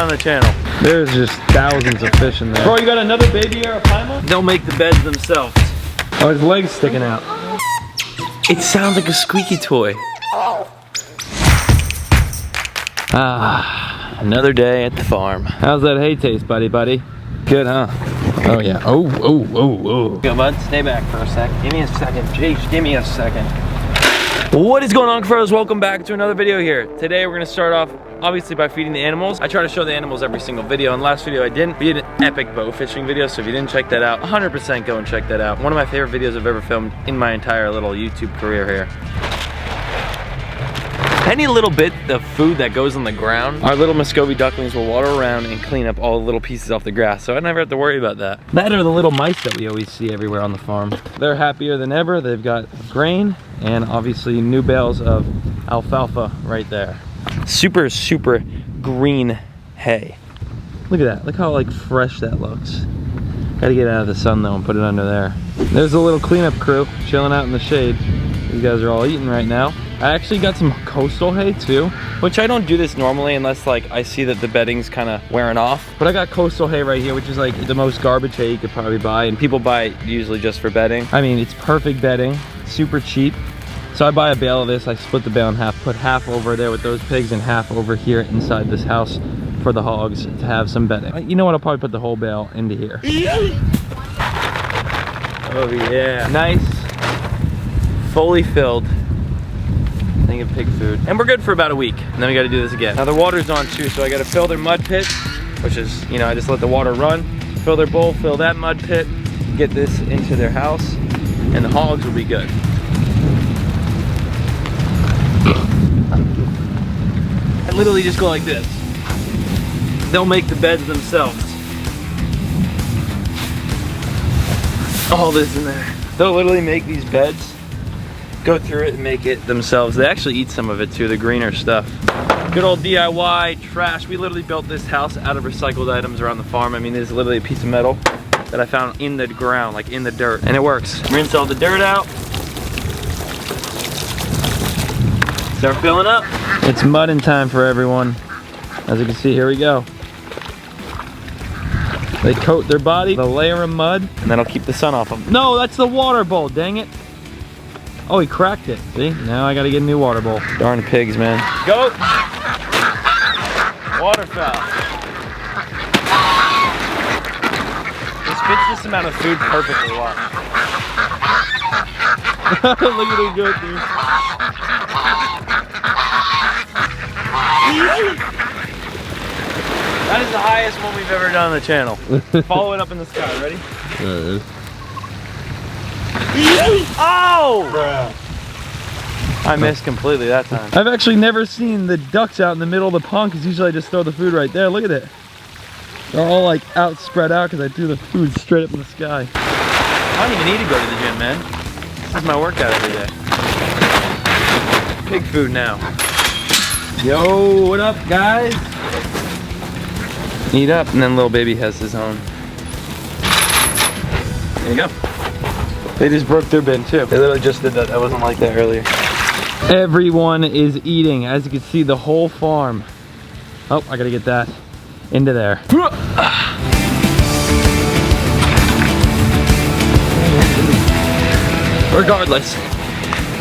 on the channel. There's just thousands of fish in there. Bro, you got another baby arapaima? They'll make the beds themselves. Oh, his leg's sticking out. It sounds like a squeaky toy. Ah, another day at the farm. How's that hay taste, buddy? Good, huh? Oh yeah. Oh. Go, bud. Stay back for a sec. Give me a second. Jeez, give me a second. What is going on, Cuffaros? Welcome back to another video here. Today we're gonna start off obviously by feeding the animals. I try to show the animals every single video. In the last video I didn't. We did an epic bow fishing video, so if you didn't check that out, 100% go and check that out. One of my favorite videos I've ever filmed in my entire little YouTube career here. Any little bit of food that goes on the ground, our little Muscovy ducklings will water around and clean up all the little pieces off the grass, so I never have to worry about that. That or the little mice that we always see everywhere on the farm. They're happier than ever. They've got grain and obviously new bales of alfalfa right there. Super green hay. Look at that. Look how like fresh that looks. Gotta get out of the sun though and put it under there. There's a little cleanup crew chilling out in the shade. These guys are all eating right now. I actually got some coastal hay too, which I don't do this normally unless like I see that the bedding's kind of wearing off. But I got coastal hay right here, which is like the most garbage hay you could probably buy, and people buy it usually just for bedding. I mean, it's perfect bedding, super cheap. So I buy a bale of this, I split the bale in half, put half over there with those pigs and half over here inside this house for the hogs to have some bedding. You know what, I'll probably put the whole bale into here. Oh yeah. Nice, fully filled thing of pig food. And we're good for about a week. And then we gotta do this again. Now the water's on too, so I gotta fill their mud pit, which is, you know, I just let the water run, fill their bowl, fill that mud pit, get this into their house, and the hogs will be good. I literally just go like this. They'll make the beds themselves. All this in there. They'll literally make these beds, go through it and make it themselves. They actually eat some of it too, the greener stuff. Good old DIY trash. We literally built this house out of recycled items around the farm. I mean, this is literally a piece of metal that I found in the ground, like in the dirt, and it works. Rinse all the dirt out. Start filling up. It's mudding time for everyone. As you can see, here we go. They coat their body, the layer of mud, and that'll keep the sun off them. No, that's the water bowl, dang it. Oh, he cracked it. See, now I gotta get a new water bowl. Darn pigs, man. Goat. Waterfowl. This fits this amount of food perfectly. Watch. Look at the goat, dude. That is the highest one we've ever done on the channel. Follow it up in the sky, ready? There it is. Oh! Bruh. I missed completely that time. I've actually never seen the ducks out in the middle of the pond, because usually I just throw the food right there. Look at it. They're all like out, spread out, because I threw the food straight up in the sky. I don't even need to go to the gym, man. This is my workout every day. Pig food now. Yo, what up, guys? Eat up, and then little baby has his own. There you go. They just broke their bin too. They literally just did that. That wasn't like that earlier. Everyone is eating. As you can see, the whole farm. Oh, I gotta get that into there. Regardless,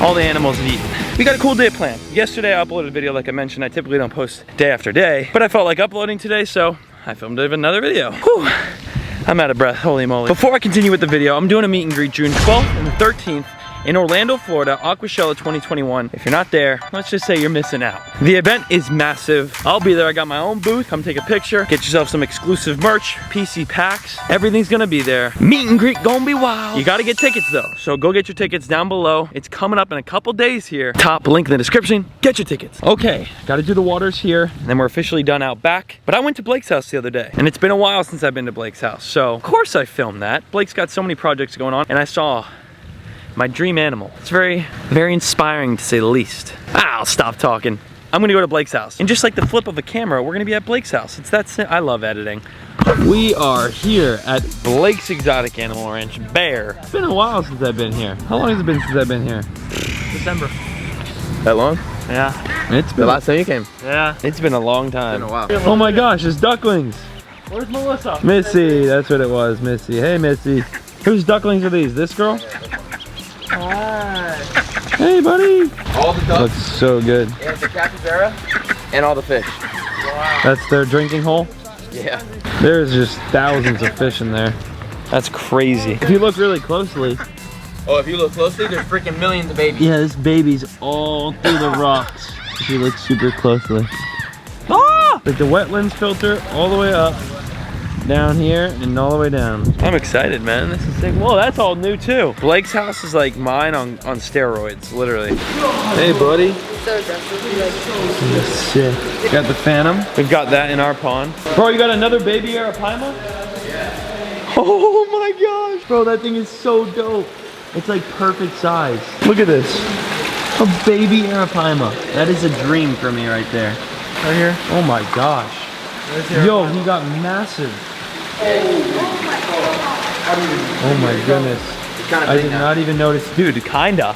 all the animals have eaten. We got a cool day planned. Yesterday I uploaded a video like I mentioned. I typically don't post day after day, but I felt like uploading today, so I filmed another video. Whew. I'm out of breath, holy moly. Before I continue with the video, I'm doing a meet and greet June 12th and the 13th in Orlando, Florida, Aquashella 2021. If you're not there, let's just say you're missing out. The event is massive. I'll be there. I got my own booth. Come take a picture. Get yourself some exclusive merch, PC packs. Everything's gonna be there. Meet and greet gonna be wild. You gotta get tickets though, so go get your tickets down below. It's coming up in a couple days here. Top link in the description. Get your tickets. Okay, gotta do the waters here, and then we're officially done out back. But I went to Blake's house the other day, and it's been a while since I've been to Blake's house, so of course I filmed that. Blake's got so many projects going on, and I saw my dream animal. It's very inspiring to say the least. I'll stop talking. I'm gonna go to Blake's house. And just like the flip of a camera, we're gonna be at Blake's house. It's that I love editing. We are here at Blake's Exotic Animal Ranch, Bear. It's been a while since I've been here. How long has it been since I've been here? December. That long? Yeah. It's The been, last time you came. Yeah. It's been a long time. Been a while. oh my gosh, it's ducklings. Where's Melissa? Missy, that's what it was, Missy. Hey, Missy. Whose ducklings are these? This girl? Hi. Hey, buddy. All the ducks. Looks so good. And the capybara and all the fish. Wow. That's their drinking hole. Yeah. There's just thousands of fish in there. That's crazy. If you look really closely. Oh, if you look closely, there's freaking millions of babies. Yeah, this baby's all through the rocks. If you look super closely. Ah! Like the wetlands filter all the way up, down here, and all the way down. I'm excited, man. This is sick. Whoa, that's all new too. Blake's house is like mine on steroids, literally. Hey, buddy. So aggressive. Sick. Got the Phantom. We've got that in our pond. Bro, you got another baby arapaima? Yeah. Oh my gosh. Bro, that thing is so dope. It's like perfect size. Look at this. A baby arapaima. That is a dream for me right there. Right here. Oh my gosh. Yo, he got massive. Oh my goodness. I did not even notice. Dude, kinda.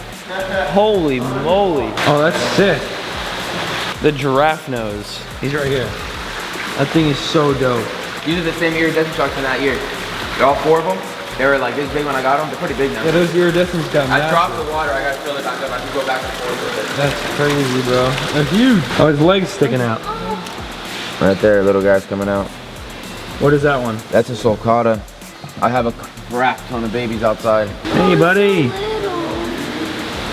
Holy moly. Oh, that's sick. The giraffe nose. He's right here. That thing is so dope. These are the same iridescent sharks from that year. They're all 4 of them. They were like this big when I got them. They're pretty big now. Yeah, those iridescents got I massive. dropped the water. I gotta fill it back up. I can go back and forth with it. That's crazy, bro. They're huge. Oh, his leg's sticking out. Right there, little guy's coming out. What is that one? That's a sulcata. I have a crap ton of babies outside. Hey, buddy.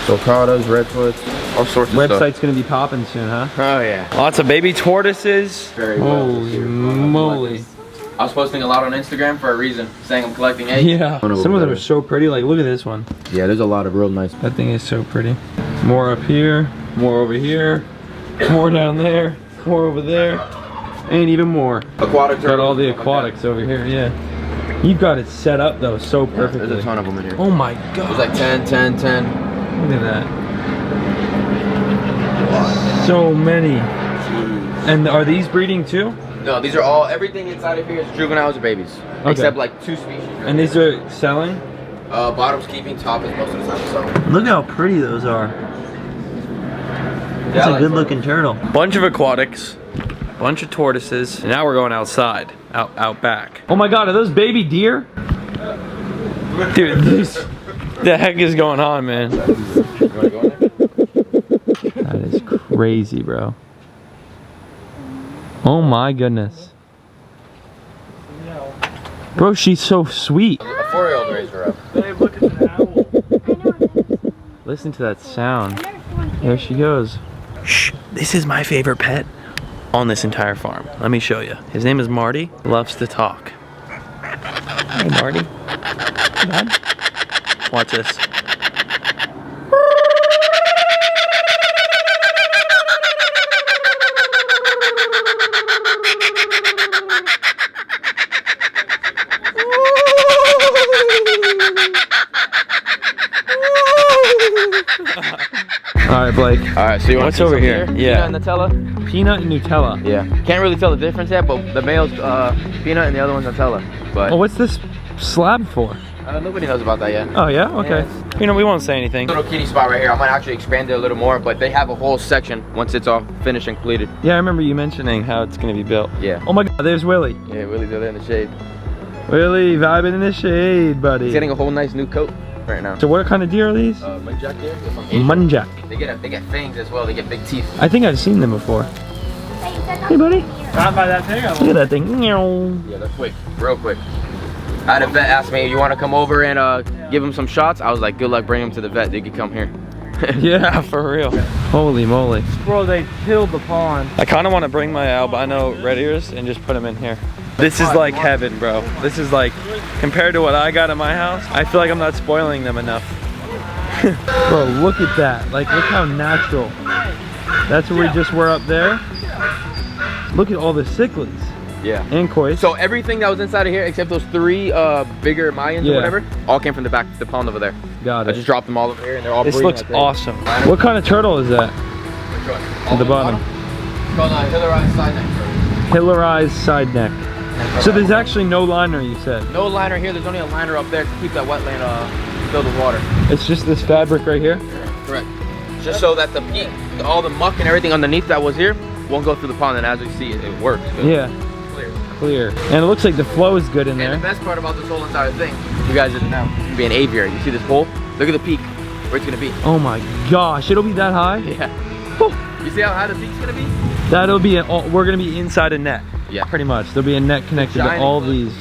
Sulcatas, redfoots, all sorts of Website's gonna be popping soon, huh? stuff. Oh yeah. Lots of baby tortoises. Very well. Holy moly. I was posting a lot on Instagram for a reason, saying I'm collecting eggs. Yeah. Some of them are so pretty. Like, look at this one. Yeah, there's a lot of real nice. That thing is so pretty. More up here, more over here, more down there, more over there, and even more. Aquatic Got all the turtles, stuff like aquatics over here, yeah. You've got it set up though so that. perfectly. There's a ton of them in here. Oh my There's god. like 10, 10, 10. Look at that. So many. And are these breeding too? No, these are all, everything inside of here is juveniles or babies. Okay. Except like 2 species. And these are selling? Bottom's keeping, top is most of the time so. Look how pretty those are. That's Yeah, a good looking turtle. Bunch of aquatics. Bunch of tortoises. And now we're going outside. Out back. Oh my god, are those baby deer? Dude, the heck is going on, man? You wanna go in there? That is crazy, bro. Oh my goodness. Bro, she's so sweet. A 4-year-old raised her up. Babe, look at an owl. Listen to that sound. There she goes. Shh, this is my favorite pet on this entire farm. Let me show you. His name is Marty. Loves to talk. Hey, Marty. Bud. Watch this. All right, Blake. All right, so you want What's over here? Yeah. Peanut and Nutella? Peanut and Nutella. Yeah. Can't really tell the difference yet, but the male's peanut and the other one's Nutella. But Oh, what's this slab for? nobody knows about that yet. Oh yeah? Okay. You know, we won't say anything. Little kitty spot right here. I might actually expand it a little more, but they have a whole section once it's all finished and completed. Yeah, I remember you mentioning how it's gonna be built. Yeah. Oh my god, there's Willie. Yeah, Willie's over there in the shade. Willie, vibing in the shade, buddy. He's getting a whole nice new coat right now. So what kind of deer are these? Muntjac deer. They're from Asia. Munjack. They get fangs as well. They get big teeth. I think I've seen them before. Hey, buddy. Not by that thing. Look at that thing. Meow. Yeah, they're quick, real quick. I had a vet ask me, "You want to come over and give him some shots?" I was like, "Good luck bringing him to the vet. They could come here." Yeah. For real. Holy moly. Bro, they killed the pond. I kind of want to bring my albino red ears and just put them in here. This is like heaven, bro. This is like, compared to what I got in my house, I feel like I'm not spoiling them enough. Bro, look at that. Like, look how natural. That's where we just were up there. Look at all the cichlids Yeah. and koi. So everything that was inside of here, except those 3 bigger Mayans Yeah. or whatever, all came from the back of the pond over there. Got I it. just dropped them all over here, and they're all This breeding looks like crazy. awesome. What kind of turtle is that? Which one? At the bottom. It's called Hillarized side neck turtle. Pillarized side neck. So there's actually no liner, you said. No liner here. There's only a liner up there to keep that wetland filled with water. It's just this fabric right here. Correct. just so that the peak, all the muck and everything underneath that was here won't go through the pond. And as we see, it works. Yeah. Clear. And it looks like the flow is good in there. And the best part about this whole entire thing, you guys didn't know, it's gonna be an aviary. You see this hole? Look at the peak, where it's gonna be. Oh my gosh, it'll be that high? Yeah. Whew. You see how high the peak's gonna be? That'll be, we're gonna be inside a net. Yeah. Pretty much. There'll be a net connected to all these,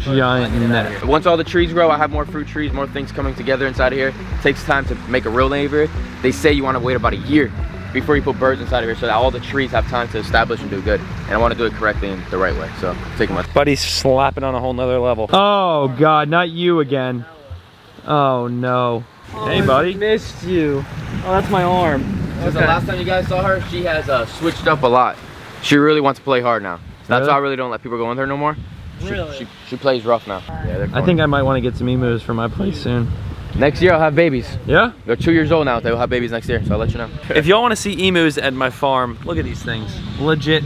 giant net. Once all the trees grow, I have more fruit trees, more things coming together inside of here. It takes time to make a real aviary. They say you wanna wait about a year before you put birds inside of here so that all the trees have time to establish and do good. And I want to do it correctly and the right way, so take my Buddy's slapping on a whole nother level. Oh God, not you again. Oh no. Hey buddy. Missed you. Oh, that's my arm. Since the last time you guys saw her, she has switched up a lot. She really wants to play hard now. That's Really? why I really don't let people go with her no more. Really? She plays rough now. Yeah, they're I think I might want to get some emus for my place soon. next year I'll have babies. Yeah? They're 2 years old now. They will have babies next year, so I'll let you know. If y'all want to see emus at my farm, look at these things. Legit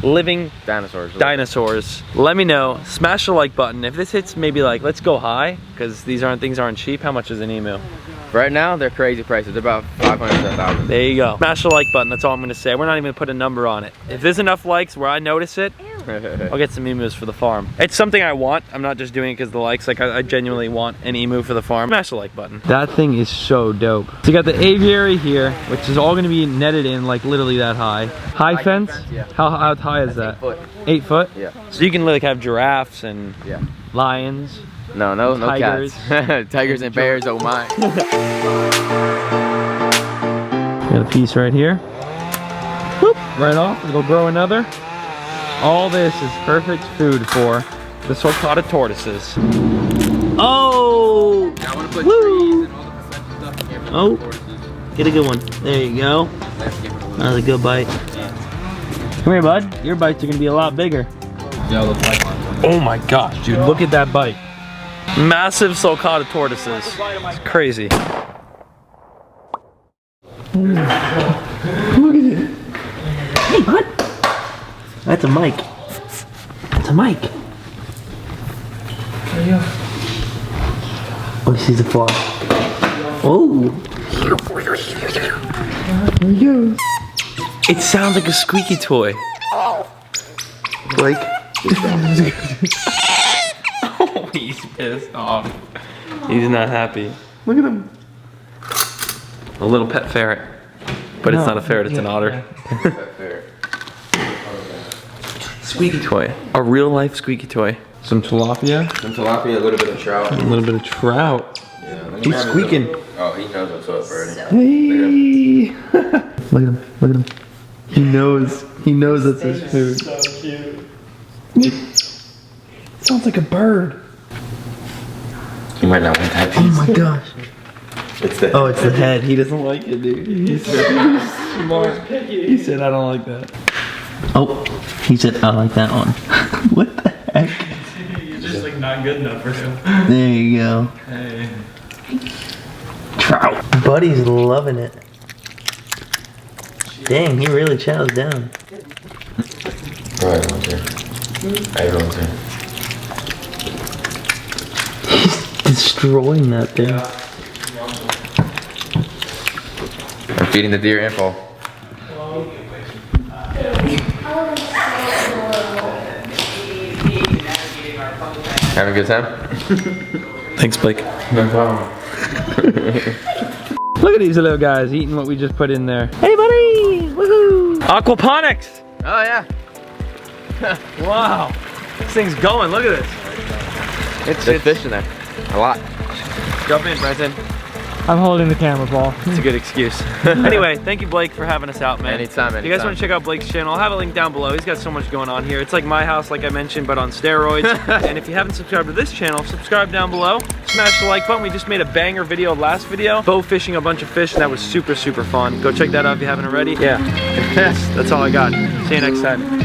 living Dinosaurs. dinosaurs. Let me know. Smash the like button. If this hits maybe like, let's go high, because these things aren't cheap. How much is an emu? Right now, they're crazy prices. They're about 500 to 1,000. There you go. Smash the like button. That's all I'm gonna say. We're not even gonna put a number on it. If there's enough likes where I notice it, I'll get some emus for the farm. It's something I want. I'm not just doing it because of the likes. Like I genuinely want an emu for the farm. Smash the like button. That thing is so dope. So you got the aviary here, which is all gonna be netted in like literally that high. High fence? Yeah. How high is that? 8 foot. 8 foot? Yeah. So you can like have giraffes and Yeah. Lions. No Tigers. cats. Tigers and bears, oh my. Got a piece right here. Whoop, right off. It'll grow another. All this is perfect food for the sulcata tortoises. Oh! I want to put Woo! trees and all the perception stuff in here for Oh. the horses. Get a good one. There you go. Another good bite. Come here, bud. Your bites are gonna be a lot bigger. Oh my gosh, dude, look at that bite. Massive sulcata tortoises. It's crazy. Look at it. Hey, bud. That's a mic. That's a mic. There you go. Oh, he sees a fly. Oh. There he goes. It sounds like a squeaky toy. Blake. Oh, he's pissed off. He's not happy. Look at him. A little pet ferret. But it's not a ferret, it's an otter. Squeaky toy. A real life squeaky toy. Some tilapia. Some tilapia, a little bit of trout. A little bit of trout. Yeah, He's squeaking. Oh, he knows what's up already. Hey. Look at him. Look at him. He knows. He knows that's his food. So cute. Sounds like a bird. He might not want that Oh my gosh. It's the Oh, it's the head. He doesn't like it, dude. He's smart. He said, I don't like that. Oh, he said, I like that one. What the heck? You're just like not good enough for him. There you go. Hey. Trout. Buddy's loving it. Dang, he really chows down. Right, okay. I don't care. He's destroying that thing. I'm feeding the deer info. Having a good time? Thanks, Blake. No problem. Look at these little guys eating what we just put in there. Hey, buddy! Woohoo! Aquaponics! Oh yeah. Wow. This thing's going, look at this. It's fish in there. A lot. Jump in, Brenton. I'm holding the camera, Paul. It's a good excuse. Anyway, thank you, Blake, for having us out, man. Anytime, If you guys want to check out Blake's channel, I'll have a link down below. He's got so much going on here. It's like my house, like I mentioned, but on steroids. And if you haven't subscribed to this channel, subscribe down below. Smash the like button. We just made a banger video last video. Bow fishing a bunch of fish, and that was super, super fun. Go check that out if you haven't already. Yeah, that's all I got. See you next time.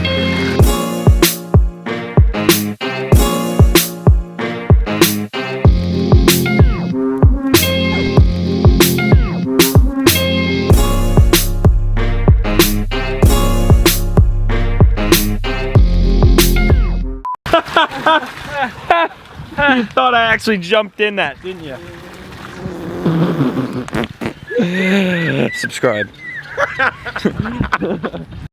You thought I actually jumped in that, didn't you? Subscribe.